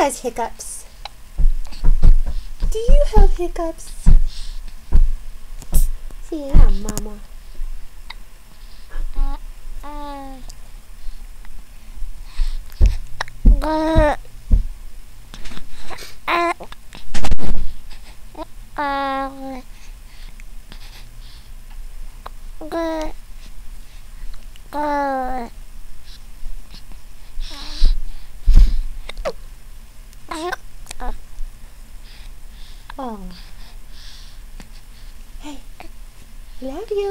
has hiccups. Do you have hiccups? See, yeah, Mama. Oh. Hey, love you.